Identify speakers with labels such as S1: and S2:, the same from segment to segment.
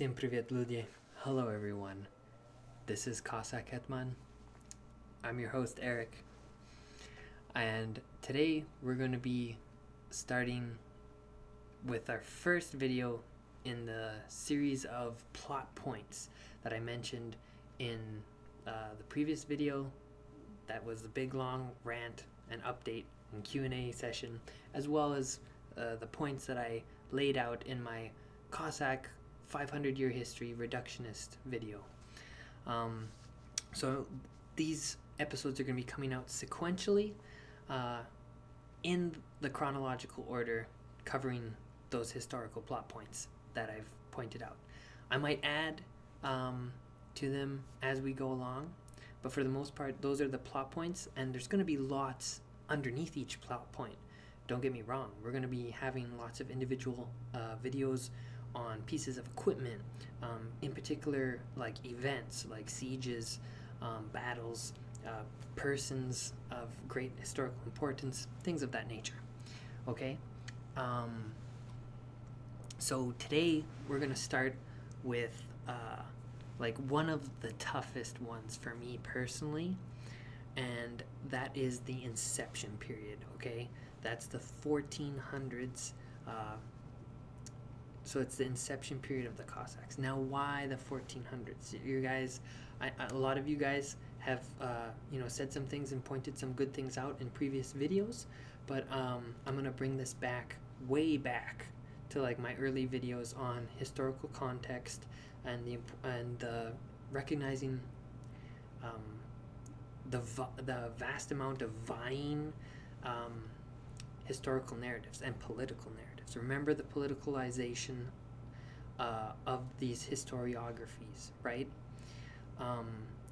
S1: Всем привет, люди. Hello, everyone. This is Cossackhetman. I'm your host, Eric. And today we're going to be starting with our first video in the series of plot points that I mentioned in the previous video. That was the big long rant and update and Q&A session, as well as the points that I laid out in my Cossack 500-year history reductionist video. So these episodes are going to be coming out sequentially in the chronological order, covering those historical plot points that I've pointed out. I might add to them as we go along, but for the most part, those are the plot points, and there's going to be lots underneath each plot point. Don't get me wrong, we're going to be having lots of individual videos on pieces of equipment, in particular like events, like sieges, battles, persons of great historical importance, things of that nature. Okay? So today we're going to start with like one of the toughest ones for me personally, and that is the Inception period. Okay? That's the 1400s. So it's the inception period of the Cossacks. Now, why the 1400s? You guys, a lot of you guys have, said some things and pointed some good things out in previous videos, but I'm gonna bring this back, way back, to like my early videos on historical context and the recognizing the vast amount of vying historical narratives and political narratives. Remember the politicalization of these historiographies, right?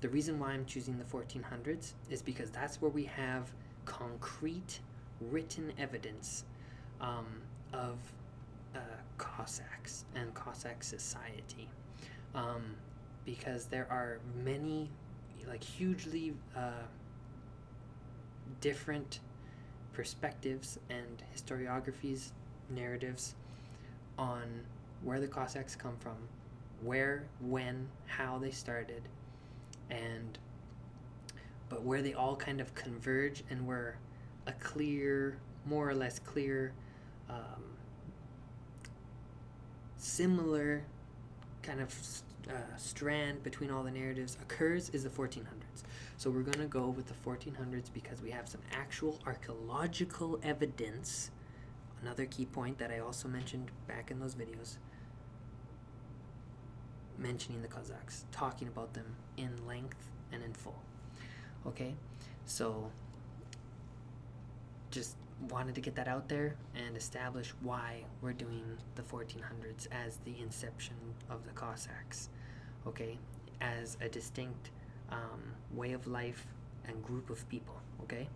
S1: The reason why I'm choosing the 1400s is because that's where we have concrete written evidence of Cossacks and Cossack society, because there are many like hugely different perspectives and historiographies, narratives on where the Cossacks come from, where, when, how they started, but where they all kind of converge, and where a clear, more or less clear, similar kind of strand between all the narratives occurs is the 1400s. So we're going to go with the 1400s because we have some actual archaeological evidence. Another key point that I also mentioned back in those videos, mentioning the Cossacks, talking about them in length and in full. Okay, so just wanted to get that out there and establish why we're doing the 1400s as the inception of the Cossacks. Okay, as a distinct way of life and group of people. Okay,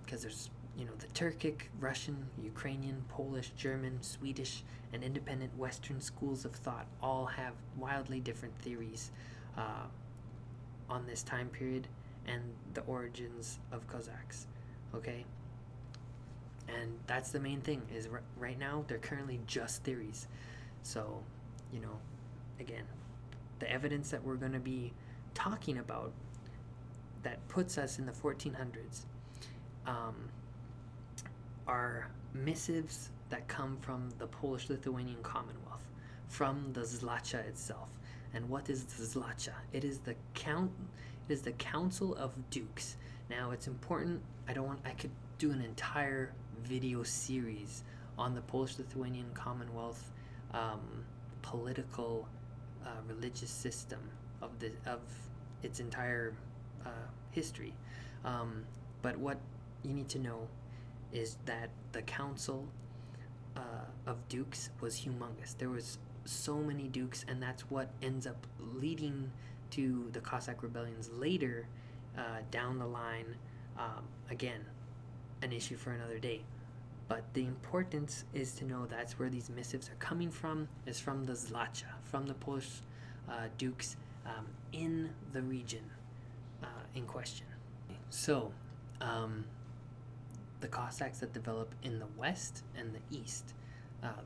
S1: because there's the Turkic, Russian, Ukrainian, Polish, German, Swedish, and independent Western schools of thought all have wildly different theories on this time period and the origins of Cossacks. Okay? And that's the main thing, is right now they're currently just theories. So, again, the evidence that we're going to be talking about that puts us in the 1400s are missives that come from the Polish-Lithuanian Commonwealth, from the Zlacha itself. And what is the Zlacha? It is the Council of Dukes. Now, it's important. I could do an entire video series on the Polish-Lithuanian Commonwealth political religious system of its entire history. But what you need to know is that the Council of Dukes was humongous. There was so many dukes, and that's what ends up leading to the Cossack rebellions later down the line. Again, an issue for another day. But the importance is to know that's where these missives are coming from, is from the Zlacha, from the Polish dukes in the region in question. So, the Cossacks that develop in the west and the east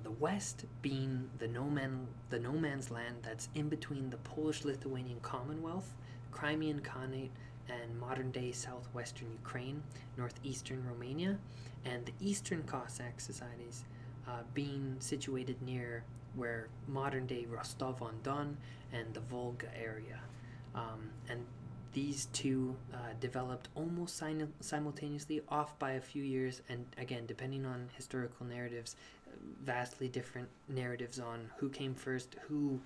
S1: The west being the no man's land that's in between the Polish-Lithuanian Commonwealth, Crimean Khanate, and modern-day southwestern Ukraine, northeastern Romania, and the eastern Cossack societies being situated near where modern-day Rostov-on-Don and the Volga area. And these two developed almost simultaneously, off by a few years, and again, depending on historical narratives, vastly different narratives on who came first, who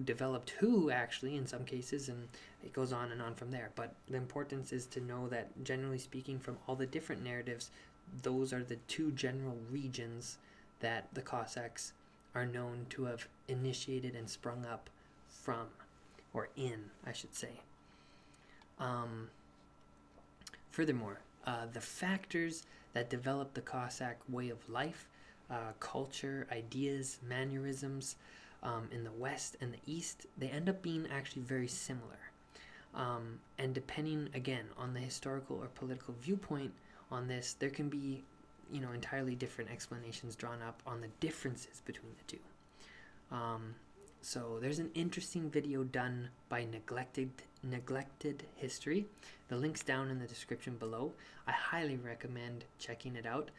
S1: developed who, actually, in some cases, and it goes on and on from there. But the importance is to know that, generally speaking, from all the different narratives, those are the two general regions that the Cossacks are known to have initiated and sprung up from, or in, I should say. Furthermore, the factors that develop the Cossack way of life, culture, ideas, mannerisms, in the West and the East, they end up being actually very similar. And depending, again, on the historical or political viewpoint on this, there can be, entirely different explanations drawn up on the differences between the two. So there's an interesting video done by Neglected History. The link's down in the description below. I highly recommend checking it out.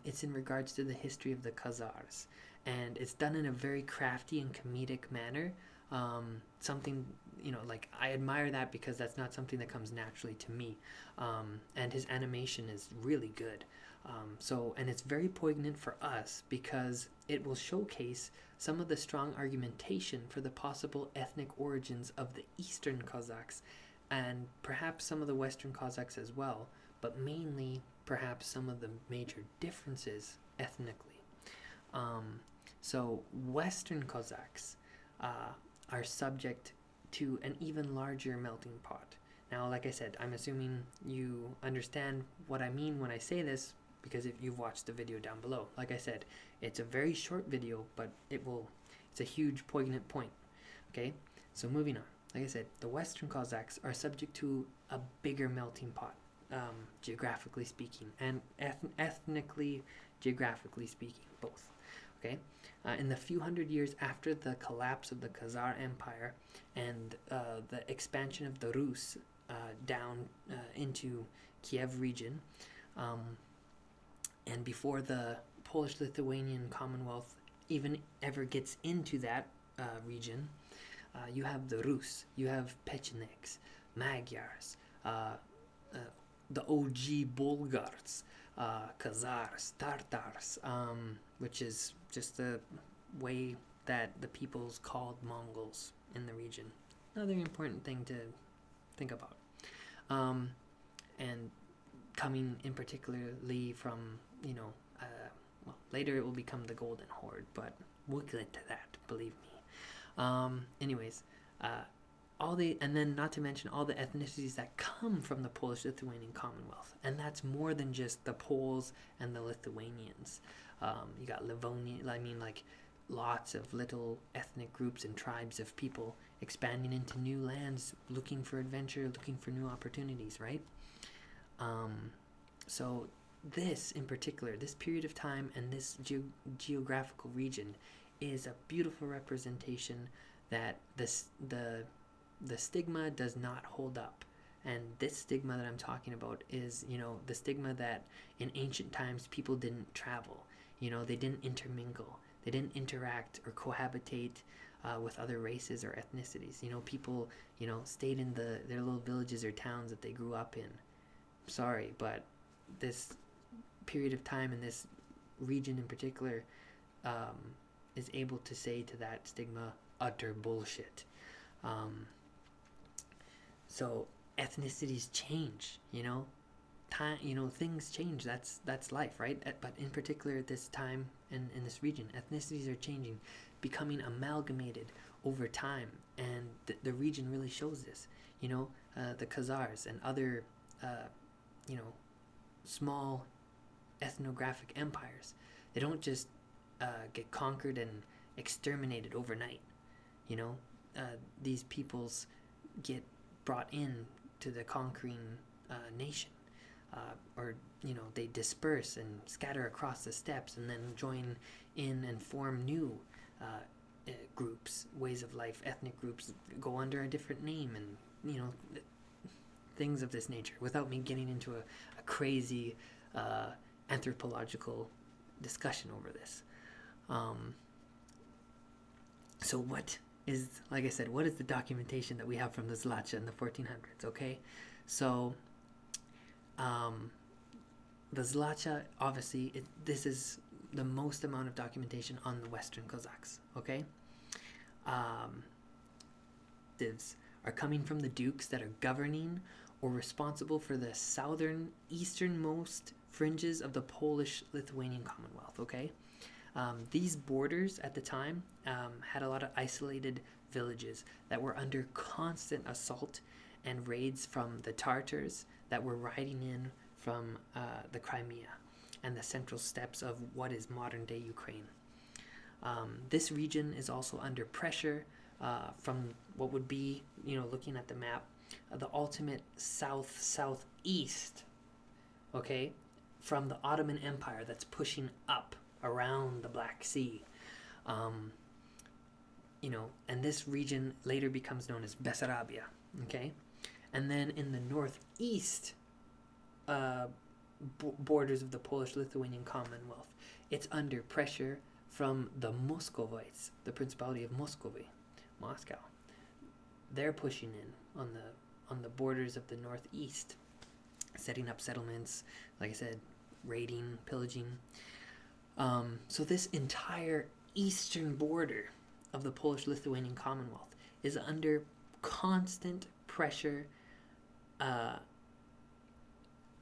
S1: It's in regards to the history of the Khazars, and it's done in a very crafty and comedic manner. Something, I admire that, because that's not something that comes naturally to me. And his animation is really good. And it's very poignant for us, because it will showcase some of the strong argumentation for the possible ethnic origins of the Eastern Cossacks, and perhaps some of the Western Cossacks as well, but mainly perhaps some of the major differences ethnically. So Western Cossacks are subject to an even larger melting pot. Now, like I said, I'm assuming you understand what I mean when I say this, because if you've watched the video down below. Like I said, it's a very short video, but it's a huge poignant point. Okay, so moving on. Like I said, the Western Cossacks are subject to a bigger melting pot, geographically speaking, and ethnically, geographically speaking, both. Okay, in the few hundred years after the collapse of the Khazar Empire and the expansion of the Rus down into Kiev region, and before the Polish-Lithuanian Commonwealth even ever gets into that region, you have the Rus, you have Pechenegs, Magyars, the OG Bulgars, Khazars, Tartars, which is just the way that the peoples called Mongols in the region. Another important thing to think about. And coming in particularly from, later it will become the Golden Horde, but we'll get to that, believe me. Anyways, and then not to mention all the ethnicities that come from the Polish-Lithuanian Commonwealth, and that's more than just the Poles and the Lithuanians. You got Livonia, lots of little ethnic groups and tribes of people expanding into new lands, looking for adventure, looking for new opportunities, right? So this in particular, this period of time and this geographical region is a beautiful representation that the stigma does not hold up. And this stigma that I'm talking about is, the stigma that in ancient times people didn't travel. They didn't intermingle. They didn't interact or cohabitate with other races or ethnicities. People, stayed in their little villages or towns that they grew up in. Sorry, but this period of time in this region in particular is able to say to that stigma, utter bullshit. So ethnicities change, time, things change. That's life, right? But in particular at this time and in this region, ethnicities are changing, becoming amalgamated over time, and the region really shows this. The Khazars and other small ethnographic empires, they don't just get conquered and exterminated overnight. These peoples get brought in to the conquering nation. or they disperse and scatter across the steppes and then join in and form new groups, ways of life, ethnic groups, go under a different name, and things of this nature, without me getting into a crazy anthropological discussion over this. So what is, like I said, what is the documentation that we have from the Zlacha in the 1400s? Okay, so the Zlacha, obviously, this is the most amount of documentation on the Western Cossacks. Okay, divs are coming from the dukes that are governing or responsible for the easternmost fringes of the Polish-Lithuanian Commonwealth. Okay, these borders at the time had a lot of isolated villages that were under constant assault and raids from the Tartars that were riding in from the Crimea and the central steppes of what is modern-day Ukraine. This region is also under pressure from what would be, looking at the map, the ultimate southeast, okay, from the Ottoman Empire that's pushing up around the Black Sea. And this region later becomes known as Bessarabia, okay? And then in the northeast borders of the Polish-Lithuanian Commonwealth, it's under pressure from the Muscovites, the Principality of Muscovy, Moscow. They're pushing in on the borders of the northeast, setting up settlements, like I said, raiding, pillaging. So this entire eastern border of the Polish-Lithuanian Commonwealth is under constant pressure,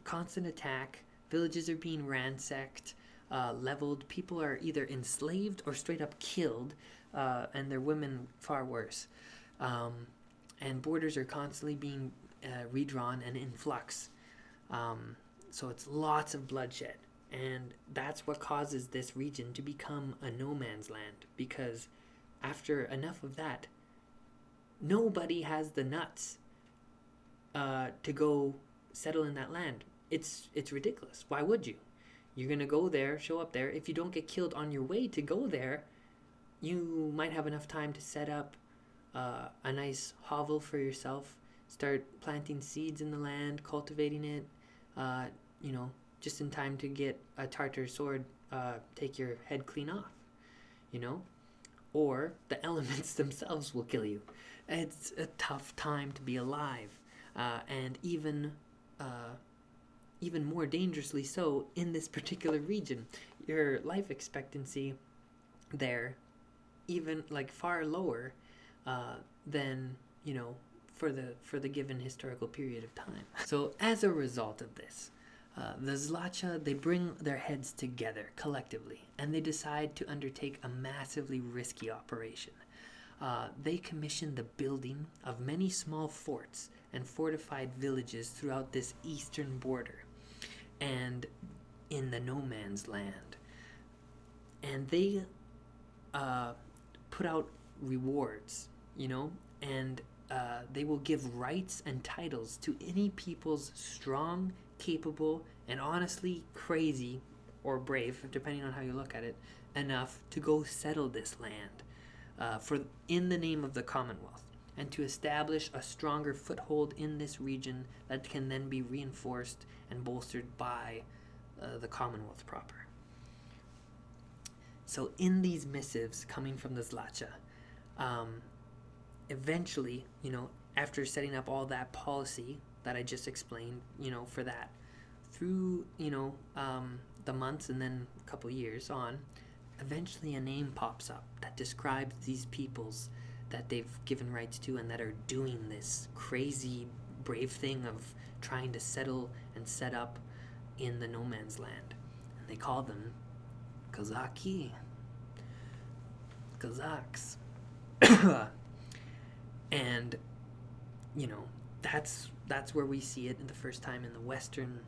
S1: constant attack. Villages are being ransacked, leveled. People are either enslaved or straight up killed, and their women far worse. And borders are constantly being redrawn and in flux. So it's lots of bloodshed. And that's what causes this region to become a no man's land, because after enough of that, nobody has the nuts to go settle in that land. It's ridiculous. Why would you? You're going to go there, show up there. If you don't get killed on your way to go there, you might have enough time to set up a nice hovel for yourself, start planting seeds in the land, cultivating it, just in time to get a Tartar sword, take your head clean off, or the elements themselves will kill you. It's a tough time to be alive, and even more dangerously so in this particular region. Your life expectancy there, even far lower than for the given historical period of time. So as a result of this, the Zlacha, they bring their heads together collectively, and they decide to undertake a massively risky operation. They commission the building of many small forts and fortified villages throughout this eastern border and in the no man's land. And they put out rewards, and they will give rights and titles to any people's strong, capable, and honestly crazy or brave, depending on how you look at it, enough to go settle this land in the name of the Commonwealth, and to establish a stronger foothold in this region that can then be reinforced and bolstered by the Commonwealth proper. So in these missives coming from the Zlacha, eventually, after setting up all that policy that I just explained, for that, through, the months and then a couple years on, eventually a name pops up that describes these peoples that they've given rights to and that are doing this crazy, brave thing of trying to settle and set up in the no man's land. And they call them Cossacky. Cossacks. And, that's where we see it in the first time in the Western,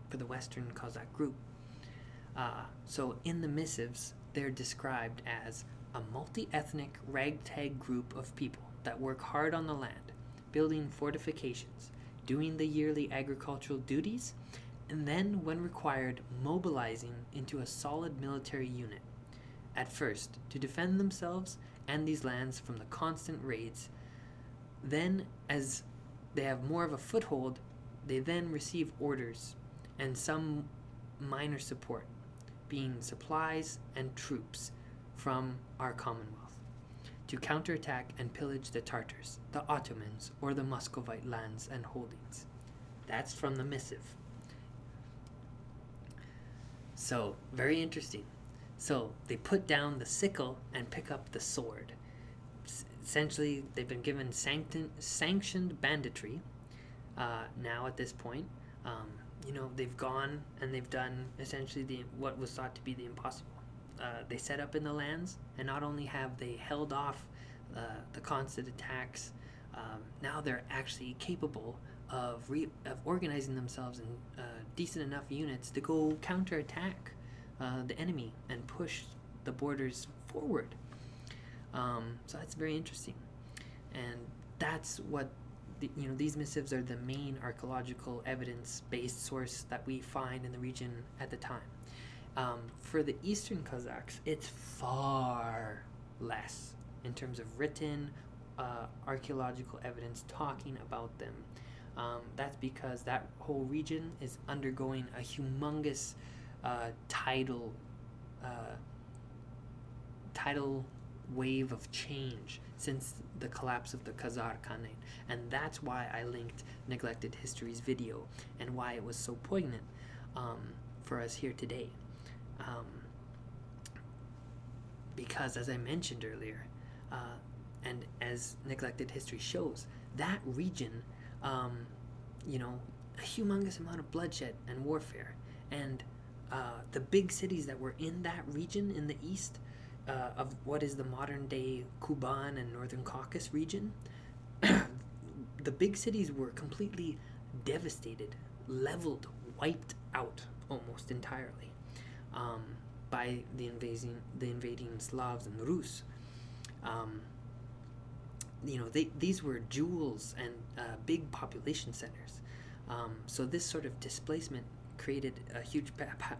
S1: for the Western Cossack group. So in the missives, they're described as a multi-ethnic ragtag group of people that work hard on the land, building fortifications, doing the yearly agricultural duties, and then, when required, mobilizing into a solid military unit. At first, to defend themselves and these lands from the constant raids. Then, as they have more of a foothold, they then receive orders and some minor support, being supplies and troops from our Commonwealth, to counterattack and pillage the Tartars, the Ottomans, or the Muscovite lands and holdings. That's from the missive. So, very interesting. So, they put down the sickle and pick up the sword. Essentially, they've been given sanctioned banditry now at this point. They've gone and they've done essentially what was thought to be the impossible. They set up in the lands, and not only have they held off the constant attacks, now they're actually capable of organizing themselves in decent enough units to go counterattack the enemy and push the borders forward. So that's very interesting, and that's what these missives are the main archaeological evidence-based source that we find in the region at the time. For the Eastern Cossacks, it's far less in terms of written archaeological evidence talking about them. That's because that whole region is undergoing a humongous tidal wave of change since the collapse of the Khazar Khanate, and that's why I linked Neglected History's video and why it was so poignant for us here today. Because, as I mentioned earlier, and as Neglected History shows, that region, a humongous amount of bloodshed and warfare, and the big cities that were in that region in the east of what is the modern-day Kuban and Northern Caucasus region, the big cities were completely devastated, leveled, wiped out almost entirely by the invading Slavs and Rus. These were jewels and big population centers. So this sort of displacement created a huge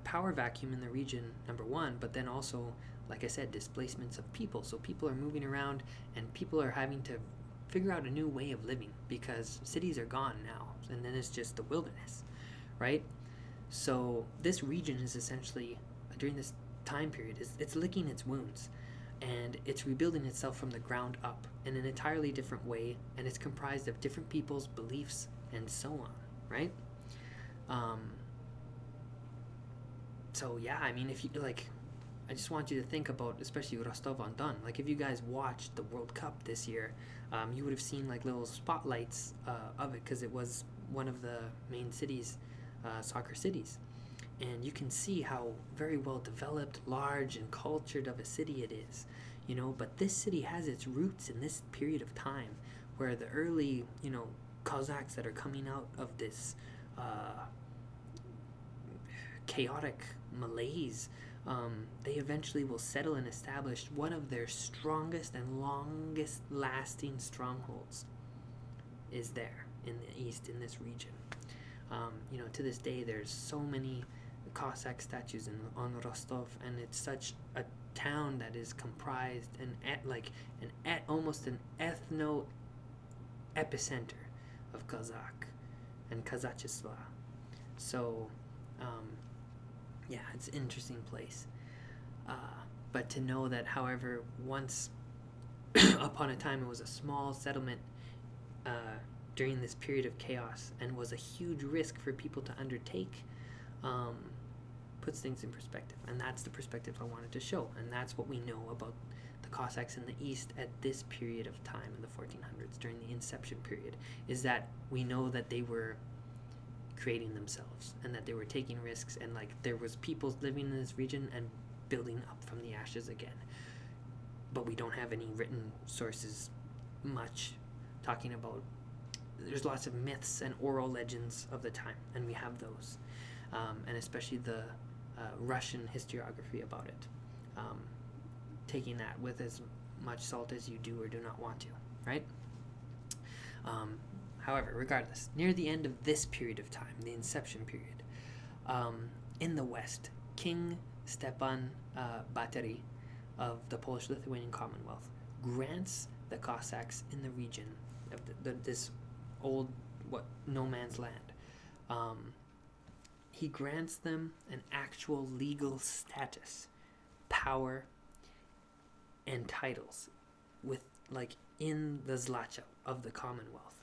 S1: power vacuum in the region, number one, but then also, like I said, displacements of people. So people are moving around, and people are having to figure out a new way of living because cities are gone now, and then it's just the wilderness, right? So this region is essentially, during this time period, it's licking its wounds, and it's rebuilding itself from the ground up in an entirely different way, and it's comprised of different people's beliefs and so on, right? So yeah, I mean, if you I just want you to think about, especially Rostov-on-Don. Like, if you guys watched the World Cup this year, you would have seen little spotlights of it, because it was one of the main cities, soccer cities, and you can see how very well developed, large, and cultured of a city it is. But this city has its roots in this period of time, where the early, Cossacks that are coming out of this chaotic malaise, they eventually will settle and establish one of their strongest and longest lasting strongholds is there in the east, in this region. To this day, there's so many Cossack statues on Rostov, and it's such a town that is comprised almost an ethno epicenter of Cossack and Kazachisla. So yeah, it's an interesting place. But to know that, however, once upon a time it was a small settlement during this period of chaos, and was a huge risk for people to undertake, puts things in perspective. And that's the perspective I wanted to show. And that's what we know about the Cossacks in the East at this period of time in the 1400s, during the Inception period, is that we know that they were creating themselves, and that they were taking risks, and there was peoples living in this region and building up from the ashes again. But we don't have any written sources much talking about. There's lots of myths and oral legends of the time, and we have those, and especially the Russian historiography about it, taking that with as much salt as you do or do not want to, right? However, regardless, near the end of this period of time, the Inception period, in the West, King Stepan Batory of the Polish-Lithuanian Commonwealth grants the Cossacks in the region of this old no man's land. He grants them an actual legal status, power, and titles with in the Zlacha of the Commonwealth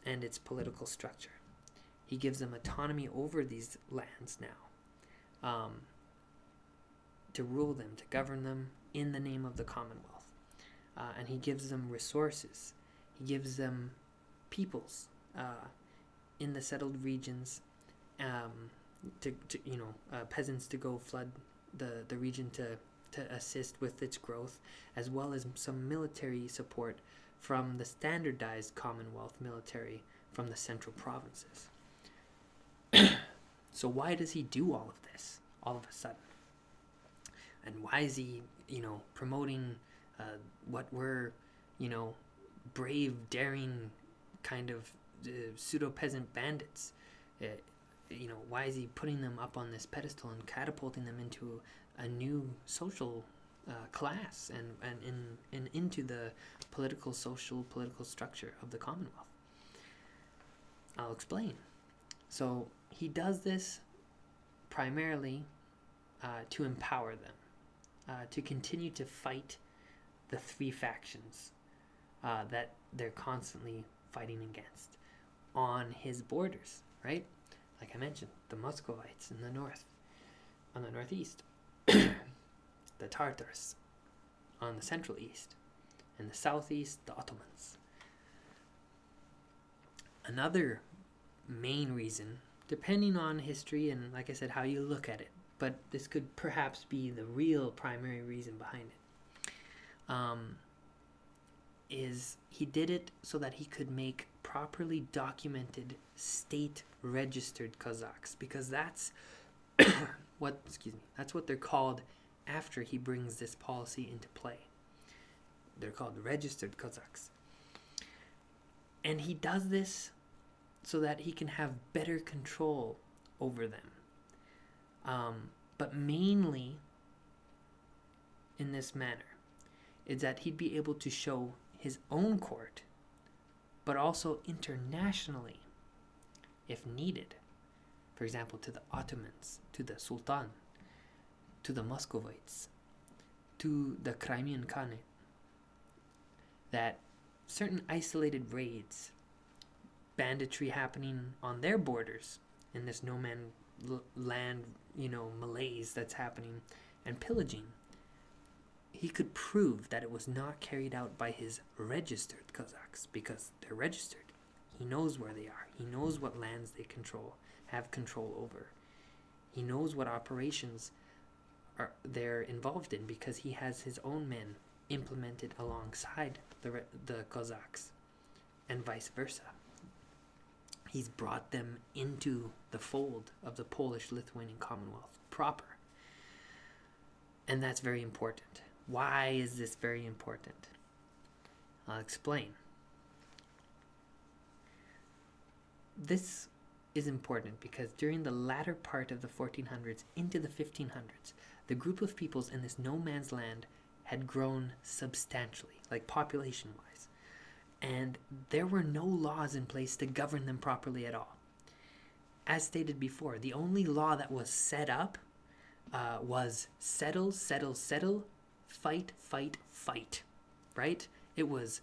S1: and its political structure. He gives them autonomy over these lands now, to rule them, to govern them in the name of the Commonwealth. And he gives them resources. He gives them peoples in the settled regions, peasants to go flood the region to assist with its growth, as well as some military support from the standardized Commonwealth military from the central provinces. So why does he do all of this all of a sudden? And why is he, promoting what were, brave, daring kind of pseudo-peasant bandits? Why is he putting them up on this pedestal and catapulting them into a new social class and into the political structure of the Commonwealth? I'll explain. So he does this primarily to empower them, to continue to fight the three factions that they're constantly fighting against on his borders, right? Like I mentioned, the Muscovites in the north, on the northeast, the Tartars on the central east, and the southeast, the Ottomans. Another main reason, depending on history and, like I said, how you look at it, but this could perhaps be the real primary reason behind it, is he did it so that he could make properly documented state-registered Cossacks, because that's that's what they're called after he brings this policy into play. They're called registered Cossacks. And he does this so that he can have better control over them. But mainly in this manner is that he'd be able to show his own court, but also internationally, if needed. For example, to the Ottomans, to the Sultan, to the Muscovites, to the Crimean Khanate, that certain isolated raids, banditry happening on their borders in this no man land, malaise that's happening, and pillaging, he could prove that it was not carried out by his registered Cossacks, because they're registered. He knows where they are. He knows what lands they have control over. He knows what operations they're involved in, because he has his own men implemented alongside the Cossacks, and vice versa. He's brought them into the fold of the Polish-Lithuanian Commonwealth proper. And that's very important. Why is this very important? I'll explain. This is important because during the latter part of the 1400s into the 1500s, the group of peoples in this no man's land had grown substantially, like population-wise. And there were no laws in place to govern them properly at all. As stated before, the only law that was set up was settle, settle, settle, fight, fight, fight, right? It was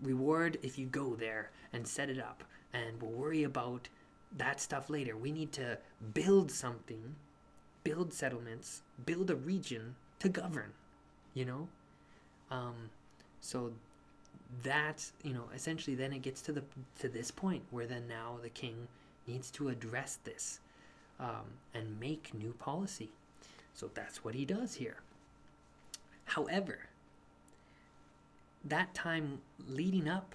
S1: reward if you go there and set it up, and we'll worry about that stuff later. We need to build something, build settlements, build a region to govern, So that's, essentially then it gets to this point where then now the king needs to address this and make new policy. So that's what he does here. However, that time leading up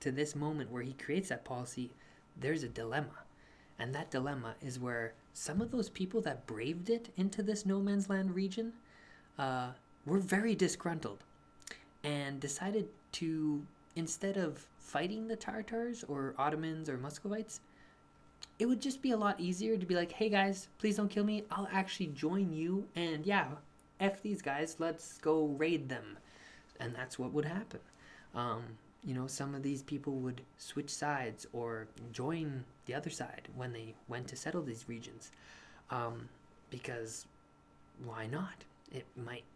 S1: to this moment where he creates that policy, there's a dilemma. And that dilemma is where some of those people that braved it into this no man's land region were very disgruntled and decided to, instead of fighting the Tartars or Ottomans or Muscovites, it would just be a lot easier to be like, hey guys, please don't kill me. I'll actually join you, and yeah, F these guys, let's go raid them. And that's what would happen. Some of these people would switch sides or join the other side when they went to settle these regions. Because why not?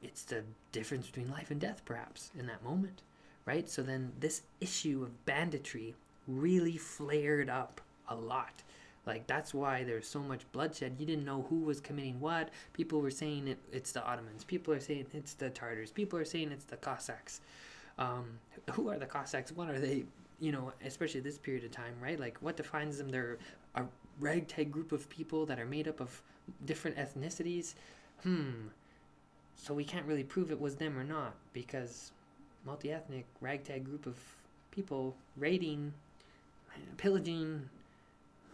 S1: It's the difference between life and death, perhaps, in that moment, right? So then this issue of banditry really flared up a lot. Like, that's why there's so much bloodshed. You didn't know who was committing what. People were saying it's the Ottomans. People are saying it's the Tartars. People are saying it's the Cossacks. Who are the Cossacks? What are they? Especially this period of time, right? Like, what defines them? They're a ragtag group of people that are made up of different ethnicities. So we can't really prove it was them or not, because multi-ethnic ragtag group of people raiding, pillaging.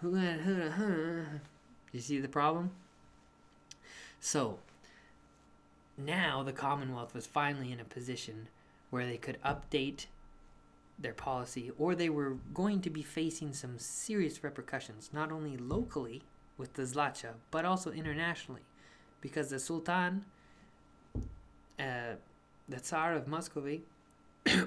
S1: You see the problem? So now the Commonwealth was finally in a position where they could update their policy, or they were going to be facing some serious repercussions, not only locally with the Zlacha, but also internationally, because the Sultan, the Tsar of Muscovy,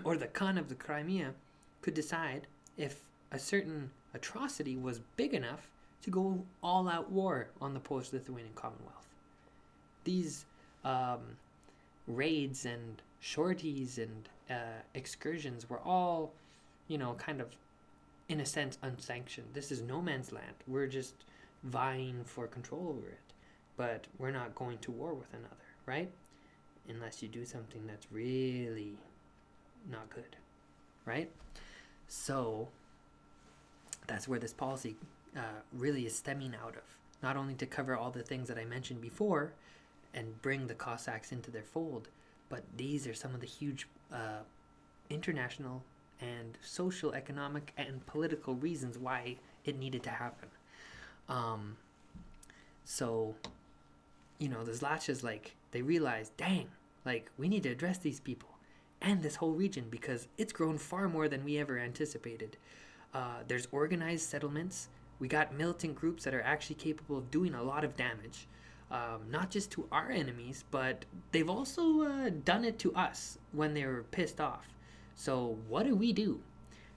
S1: or the Khan of the Crimea could decide if a certain atrocity was big enough to go all-out war on the post-Lithuanian Commonwealth. These raids and sorties and excursions were all, kind of, in a sense, unsanctioned. This is no man's land. We're just vying for control over it, but we're not going to war with another, right? Unless you do something that's really not good, right? So that's where this policy really is stemming out of. Not only to cover all the things that I mentioned before and bring the Cossacks into their fold, but these are some of the huge international and social, economic, and political reasons why it needed to happen. The Zlachas, they realized, dang, we need to address these people and this whole region, because it's grown far more than we ever anticipated. There's organized settlements. We got militant groups that are actually capable of doing a lot of damage, not just to our enemies, but they've also done it to us when they were pissed off. So what do we do,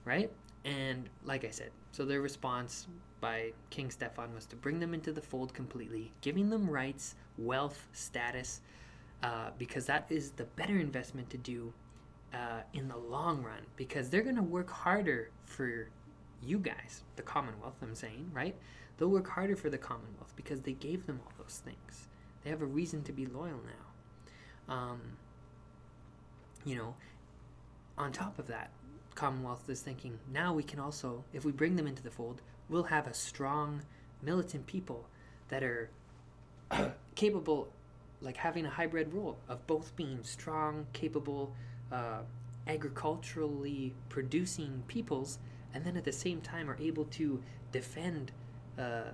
S1: right? And like I said, so their response by King Stefan was to bring them into the fold completely, giving them rights, wealth, status, because that is the better investment to do in the long run, because they're going to work harder for you guys, the Commonwealth, I'm saying, right? They'll work harder for the Commonwealth because they gave them all those things. They have a reason to be loyal now. On top of that, Commonwealth is thinking, now we can also, if we bring them into the fold, we'll have a strong militant people that are capable, having a hybrid role of both being strong, capable, agriculturally producing peoples, and then at the same time are able to defend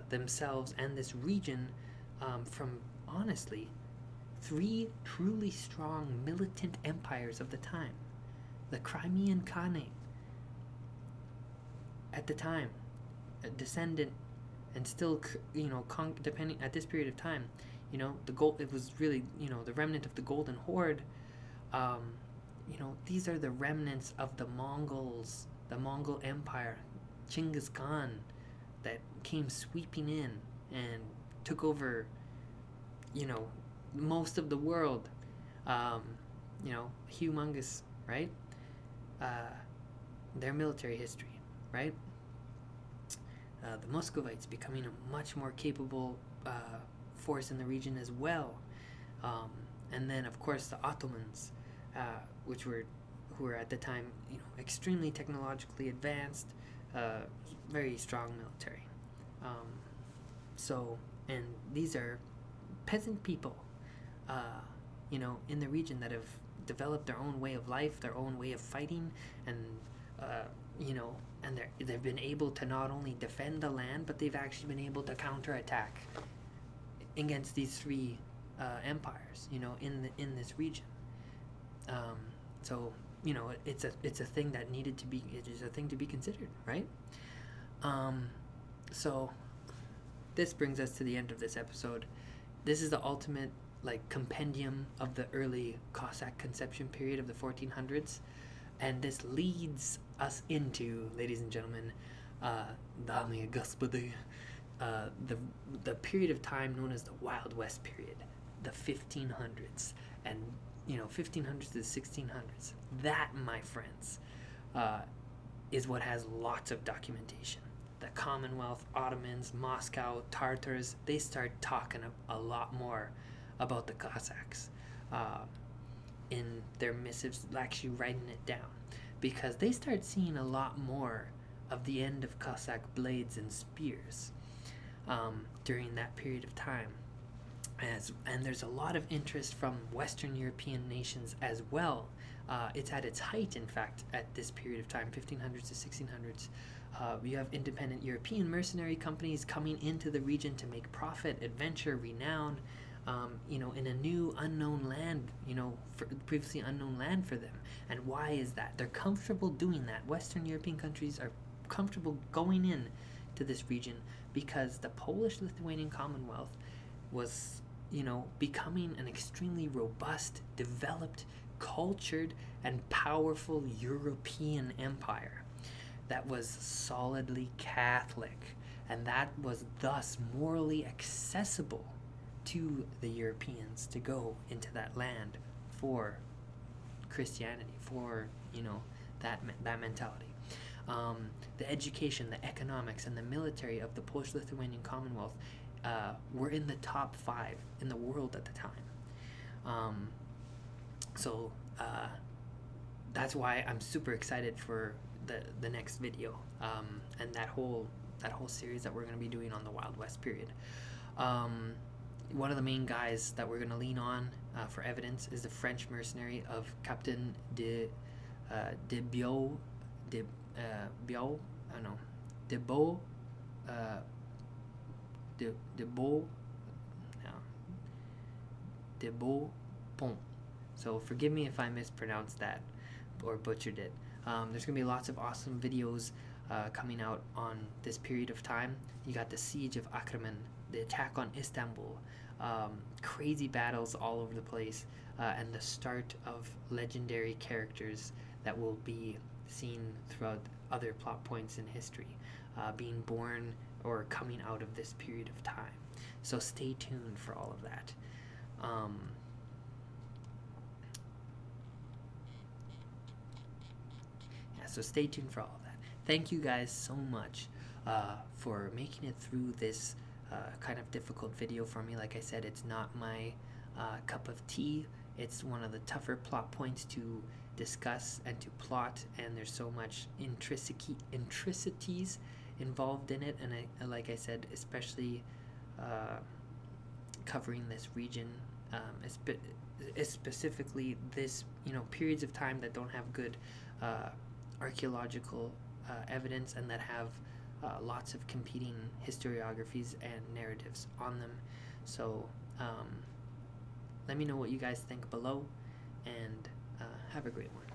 S1: themselves and this region from, honestly, 3 truly strong militant empires of the time. The Crimean Khanate, at the time, a descendant, and still, depending at this period of time, it was really, the remnant of the Golden Horde. These are the remnants of the Mongols, the Mongol Empire, Genghis Khan, that came sweeping in and took over, most of the world. Humongous, right? Their military history, right? The Muscovites becoming a much more capable force in the region as well. And then, of course, the Ottomans, who were at the time, extremely technologically advanced, very strong military. And these are peasant people, in the region that have developed their own way of life, their own way of fighting, and and they've been able to not only defend the land, but they've actually been able to counterattack against these 3 empires, in this region. So it's a thing that needed to be, it is a thing to be considered, right? So this brings us to the end of this episode. This is the ultimate like compendium of the early Cossack conception period of the 1400s, and this leads us into, ladies and gentlemen, Dame and Господи, the period of time known as the Wild West period, the 1500s, and 1500s to the 1600s. That, my friends, is what has lots of documentation. The Commonwealth, Ottomans, Moscow, Tartars, they start talking a lot more about the Cossacks in their missives, actually writing it down, because they start seeing a lot more of the end of Cossack blades and spears during that period of time. And there's a lot of interest from Western European nations as well. It's at its height, in fact, at this period of time, 1500s to 1600s. You have independent European mercenary companies coming into the region to make profit, adventure, renown, in a new unknown land, previously unknown land for them. And why is that? They're comfortable doing that. Western European countries are comfortable going in to this region because the Polish-Lithuanian Commonwealth was, becoming an extremely robust, developed, cultured, and powerful European empire that was solidly Catholic, and that was thus morally accessible to the Europeans to go into that land for Christianity, for that mentality. The education, the economics, and the military of the Polish-Lithuanian Commonwealth were in the top 5 in the world at the time. So that's why I'm super excited for the next video, and that whole series that we're going to be doing on the Wild West period. One of the main guys that we're going to lean on for evidence is the French mercenary of Captain de Beau, de Beaupont. So forgive me if I mispronounced that or butchered it. There's going to be lots of awesome videos coming out on this period of time. You got the siege of Ackerman, the attack on Istanbul, crazy battles all over the place, and the start of legendary characters that will be seen throughout other plot points in history, being born or coming out of this period of time. So stay tuned for all of that. So stay tuned for all of that. Thank you guys so much for making it through this kind of difficult video for me. Like I said, it's not my cup of tea. It's one of the tougher plot points to discuss and to plot, and there's so much intricacies involved in it. And like I said, especially covering this region, specifically this, periods of time that don't have good archaeological evidence, and that have lots of competing historiographies and narratives on them. So let me know what you guys think below, and have a great one.